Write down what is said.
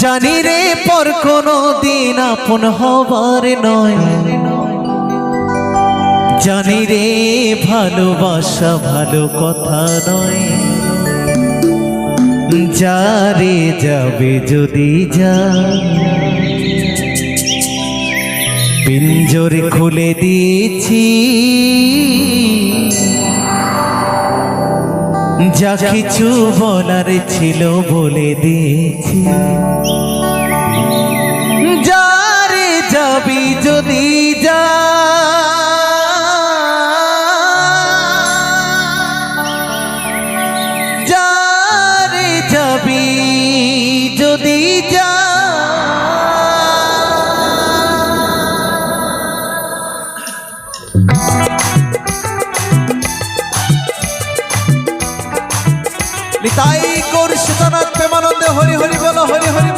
জানি রে পর কোনো দিন আপন হবার নয়, জানি রে ভালোবাসা ভালো কথা নয়। যারে যাবে যদি যা, পিঞ্জর খুলে দিয়েছি, যা কিছু বলার ছিল বলে দিয়েছি। যারে যাবি যদি যা, যারে যাবি যদি যা, নিতাই গৌর সীতানাথ প্রেমানন্দে হরি হরি বলো, হরি হরি।